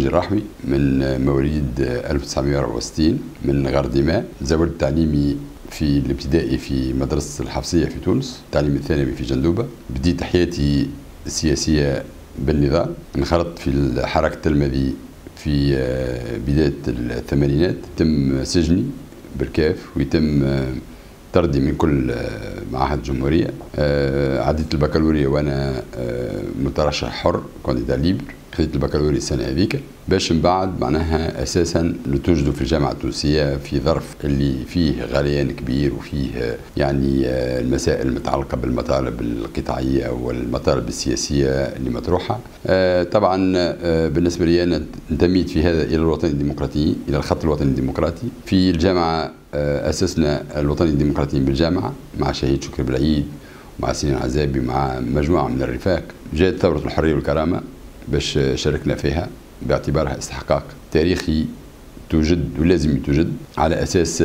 سجني الرحمي، من مواليد 1964 من غرديماء. زاولت تعليمي في الابتدائي في مدرسة الحفصية في تونس، التعليم الثانوي في جندوبة. بديت حياتي السياسية بالنضال، انخرطت في الحراك التلمذي في بداية الثمانينات. تم سجني بالكاف ويتم طردي من كل معاهد الجمهورية. عديت البكالوريا وأنا مترشح حر، كانديدا ليبر. خديت البكالوريا السنة هذيك باش من بعد معناها أساسا نتوجدوا في الجامعة التونسية في ظرف اللي فيه غليان كبير وفيه يعني المسائل المتعلقة بالمطالب القطاعية والمطالب السياسية اللي مطروحة. طبعا بالنسبة لي أنا انتميت في هذا إلى الوطن الديمقراطي، إلى الخط الوطني الديمقراطي. في الجامعة أسسنا الوطني الديمقراطي بالجامعة مع شهيد شكري بالعيد، مع سنين عزابي، مع مجموعة من الرفاق. جاءت ثورة الحرية والكرامة باش شاركنا فيها باعتبارها استحقاق تاريخي توجد ولازم توجد على أساس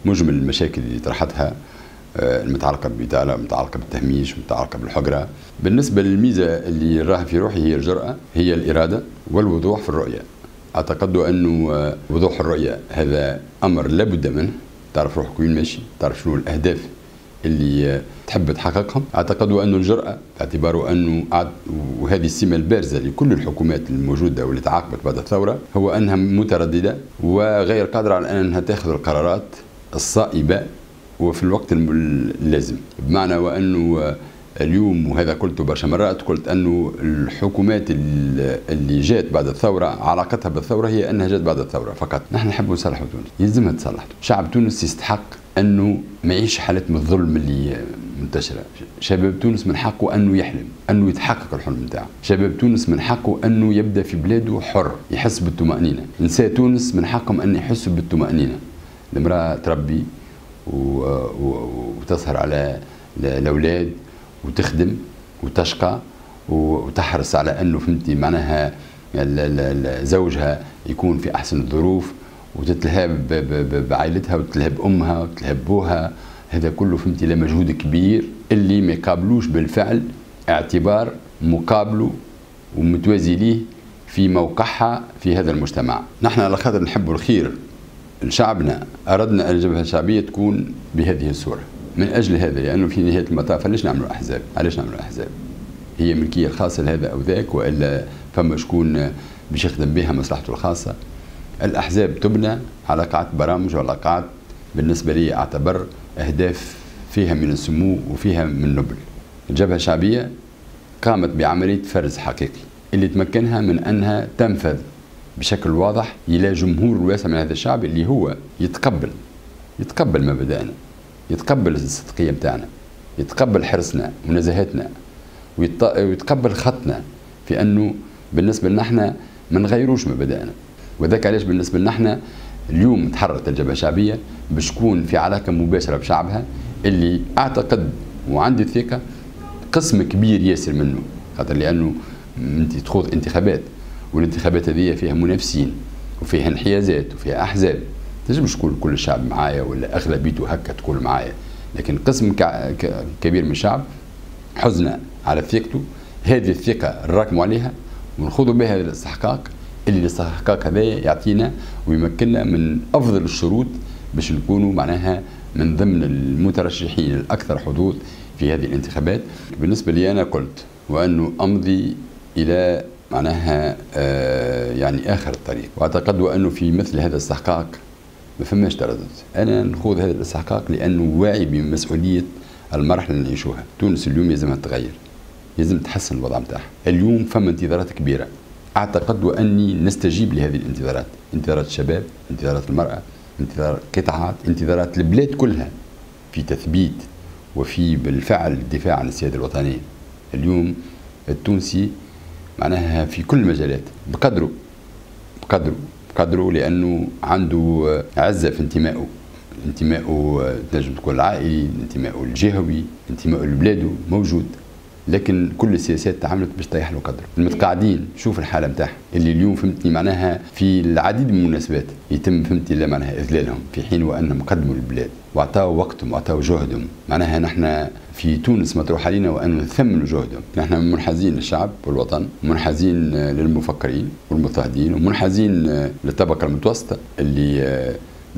مجمل المشاكل اللي طرحتها المتعلقة بالبطالة، المتعلقة بالتهميش، المتعلقة بالحقرة. بالنسبة للميزة اللي راها في روحي هي الجرأة، هي الإرادة والوضوح في الرؤية. أعتقد أنه وضوح الرؤية هذا أمر لابد منه، تعرف روحك وين ماشي، تعرف شنو الأهداف اللي تحب تحققهم. أعتقد أنه الجرأة باعتباره أنه وهذه السمة البارزة لكل الحكومات الموجودة واللي تعاقبت بعد الثورة، هو أنها مترددة وغير قادرة على أنها تأخذ القرارات الصائبة وفي الوقت اللازم. بمعنى وأنه اليوم، وهذا قلته برشا مرات، قلت أنه الحكومات اللي جات بعد الثورة علاقتها بالثورة هي أنها جات بعد الثورة فقط. نحن نحب نصلحوا تونس، يلزمها تصلح. شعب تونس يستحق أنه ما يعيش حالات من الظلم اللي منتشرة. شباب تونس من حقه أنه يحلم، أنه يتحقق الحلم نتاعه. شباب تونس من حقه أنه يبدأ في بلاده حر، يحس بالطمأنينة. نساء تونس من حقهم أن يحسوا بالطمأنينة. المرأة تربي وتسهر على الأولاد وتخدم وتشقى وتحرص على أنه فهمتي معناها زوجها يكون في أحسن الظروف، وتتلهى بعائلتها وتتلهى بأمها وتتلهى بوها. هذا كله فهمتي له مجهود كبير اللي ما يقابلوش بالفعل اعتبار مقابله ومتوازي ليه في موقعها في هذا المجتمع. نحن على خاطر نحب الخير لشعبنا أردنا الجبهة الشعبية تكون بهذه الصورة. من أجل هذا، لأنه في نهاية المطاف علاش نعملوا أحزاب؟ علاش نعملوا أحزاب؟ هي ملكية خاصة لهذا أو ذاك، وإلا فما شكون باش يخدم بها مصلحته الخاصة. الأحزاب تبنى على قاعدة برامج وعلى قاعدة بالنسبة لي أعتبر أهداف فيها من السمو وفيها من النبل. الجبهة الشعبية قامت بعملية فرز حقيقي اللي تمكنها من أنها تنفذ بشكل واضح إلى جمهور واسع من هذا الشعب اللي هو يتقبل مبادئنا، يتقبل الصدقية متاعنا، يتقبل حرصنا ونزاهتنا، ويتقبل خطنا في أنه بالنسبة لنا احنا ما نغيروش مبادئنا. وذاك علاش بالنسبة لنا احنا اليوم تحررت الجبهة الشعبية باش تكون في علاقة مباشرة بشعبها، اللي أعتقد وعندي ثقة قسم كبير ياسر منه، خاطر لأنه أنت تخوض انتخابات، والانتخابات هذه فيها منافسين وفيها انحيازات وفيها أحزاب. تنجمش تقول كل الشعب معايا ولا أغلبيته هكا تقول معايا، لكن قسم كبير من الشعب حزنا على ثقته. هذه الثقة نراكموا عليها ونخوضوا بها هذا الاستحقاق، اللي الاستحقاق هذا يعطينا ويمكننا من أفضل الشروط باش نكونوا معناها من ضمن المترشحين الأكثر حظوظ في هذه الانتخابات. بالنسبة لي أنا قلت وأنه أمضي إلى معناها يعني آخر الطريق، وأعتقد أنه في مثل هذا الاستحقاق ما فماش تردد. أنا نخوض هذا الاستحقاق لأنه واعي بمسؤولية المرحلة اللي نعيشوها. تونس اليوم لازمها تتغير، لازم تحسن الوضع نتاعها. اليوم فما انتظارات كبيرة، أعتقد وأني نستجيب لهذه الانتظارات، انتظارات الشباب، انتظارات المرأة، انتظار قطاعات، انتظارات البلاد كلها في تثبيت وفي بالفعل الدفاع عن السيادة الوطنية. اليوم التونسي معناها في كل المجالات بقدره لأنه عنده عزة في انتمائه تنجم تكون العائلي، انتمائه الجهوي، انتمائه لبلاده موجود. لكن كل السياسات تعاملت باش تريح له قدره. المتقاعدين شوف الحاله نتاعها اللي اليوم فهمتني معناها في العديد من المناسبات يتم فهمتني لا معناها اذلالهم في حين وانهم قدموا للبلاد واعطاوا وقتهم واعطاوا جهدهم. معناها نحن في تونس مطروح علينا وان نثمن جهدهم. نحن منحازين للشعب والوطن، منحازين للمفكرين والمضطهدين، ومنحازين للطبقه المتوسطه اللي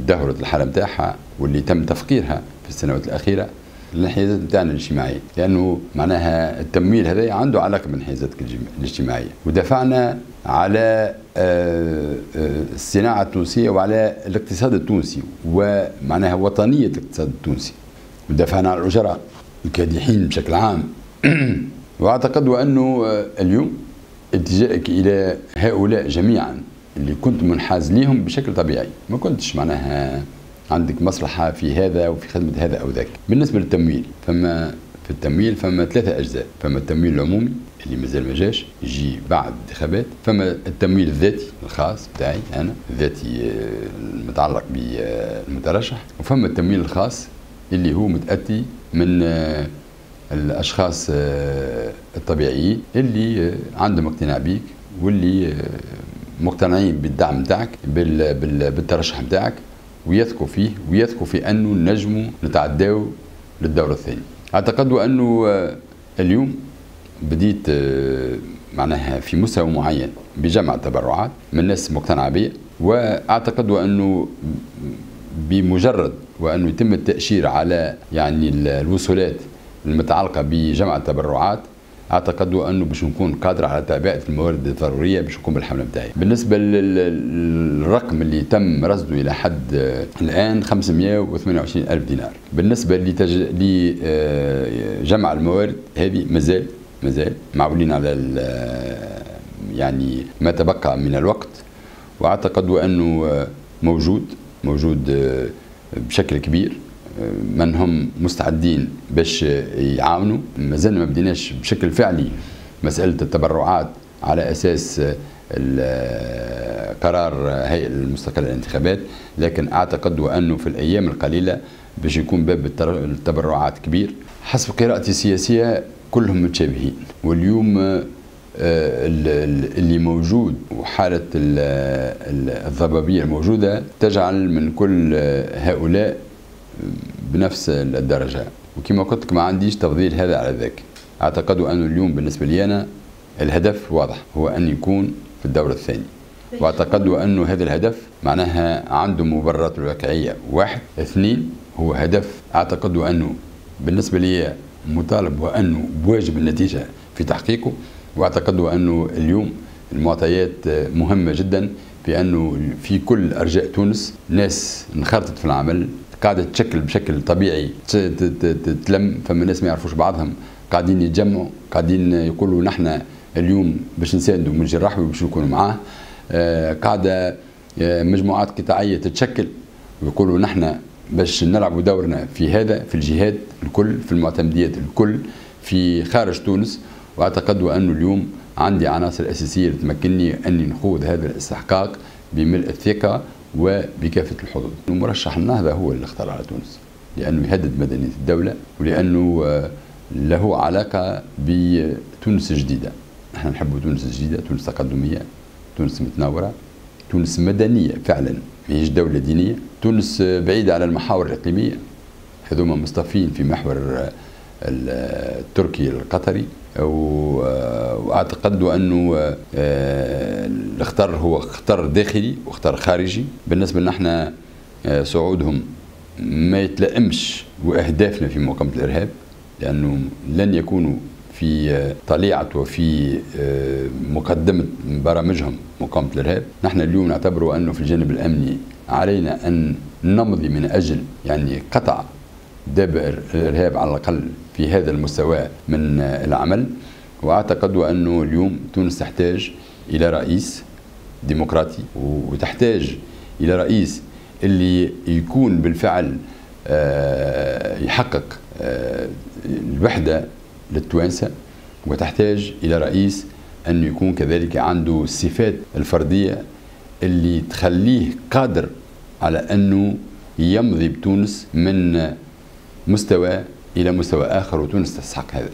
دهورت الحاله نتاعها واللي تم تفقيرها في السنوات الاخيره الانحيازات نتاعنا الاجتماعيه، لانه معناها التمويل هذا عنده علاقه بالانحيازات الاجتماعيه، ودافعنا على الصناعه التونسيه وعلى الاقتصاد التونسي ومعناها وطنيه الاقتصاد التونسي، ودافعنا على الاجراء الكادحين بشكل عام. واعتقد انه اليوم اتجاهك الى هؤلاء جميعا اللي كنت منحاز ليهم بشكل طبيعي، ما كنتش معناها عندك مصلحة في هذا وفي خدمة هذا أو ذاك. بالنسبة للتمويل في التمويل فما 3 أجزاء، فما التمويل العمومي اللي مازال ما جاش يجي بعد الانتخابات، فما التمويل الذاتي الخاص بتاعي أنا الذاتي المتعلق بالمترشح، وفما التمويل الخاص اللي هو متأتي من الأشخاص الطبيعيين اللي عندهم اقتناع بيك واللي مقتنعين بالدعم نتاعك بالترشح نتاعك ويثقوا فيه ويثقوا في أنه نجموا نتعداو للدور الثاني. أعتقد أنه اليوم بديت معناها في مستوى معين بجمع تبرعات من ناس مقتنعة بي، وأعتقد أنه بمجرد وأنه يتم التأشير على يعني الوصولات المتعلقة بجمع التبرعات، اعتقد انه باش نكون قادر على تعبئه الموارد الضروريه باش نقوم بالحمله نتاعي. بالنسبه للرقم اللي تم رصده الى حد الان 528 الف دينار. بالنسبه لجمع الموارد هذه مازال معولين على يعني ما تبقى من الوقت، واعتقد انه موجود بشكل كبير من هم مستعدين باش يعاونوا. مازلنا ما بديناش بشكل فعلي مسألة التبرعات على أساس قرار هيئة المستقلة للانتخابات، لكن أعتقد أنه في الأيام القليلة باش يكون باب التبرعات كبير. حسب قراءتي السياسية كلهم متشابهين، واليوم اللي موجود وحالة الضبابية الموجودة تجعل من كل هؤلاء بنفس الدرجة، وكما قلت لك ما عنديش تفضيل هذا على ذاك. أعتقد أنه اليوم بالنسبة لي أنا الهدف واضح، هو أن يكون في الدور الثاني، واعتقد أنه هذا الهدف معناها عنده مبررات الواقعية. 1 2 هو هدف أعتقد أنه بالنسبة لي مطالب وأنه بواجب النتيجة في تحقيقه، واعتقد أنه اليوم المعطيات مهمة جدا بأنه في كل أرجاء تونس ناس انخرطت في العمل قاعدة تشكل بشكل طبيعي تتلم، فما ناس ما يعرفوش بعضهم قاعدين يتجمعوا قاعدين يقولوا نحن اليوم باش نساندوا من نرحبوا باش نكونوا معاه. قاعدة مجموعات قطاعية تتشكل ويقولوا نحن باش نلعبوا دورنا في هذا في الجهات الكل في المعتمديات الكل في خارج تونس. واعتقد أنه اليوم عندي عناصر أساسية تمكنني أني نخوض هذا الاستحقاق بملء الثقة وبكافة الحظوظ. المرشح النهضة هو اللي اختار على تونس لأنه يهدد مدنية الدولة ولأنه له علاقة بتونس الجديدة. نحن نحب تونس الجديدة، تونس تقدمية، تونس متناورة، تونس مدنية فعلا ماهيش دولة دينية، تونس بعيدة على المحاور الإقليمية هذوما مصطفين في محور التركي القطري. واعتقد انه الاخطار هو اخطار داخلي واخطار خارجي. بالنسبه لنا احنا صعودهم ما يتلائمش واهدافنا في مقاومه الارهاب، لانه لن يكونوا في طليعه وفي مقدمه برامجهم مقاومه الارهاب. نحن اليوم نعتبر انه في الجانب الامني علينا ان نمضي من اجل يعني قطع دابر الارهاب على الاقل في هذا المستوى من العمل. واعتقد انه اليوم تونس تحتاج الى رئيس ديمقراطي، وتحتاج الى رئيس اللي يكون بالفعل يحقق الوحده للتوانسه، وتحتاج الى رئيس ان يكون كذلك عنده الصفات الفرديه اللي تخليه قادر على انه يمضي بتونس من مستوى إلى مستوى آخر، وتونس تستحق هذا.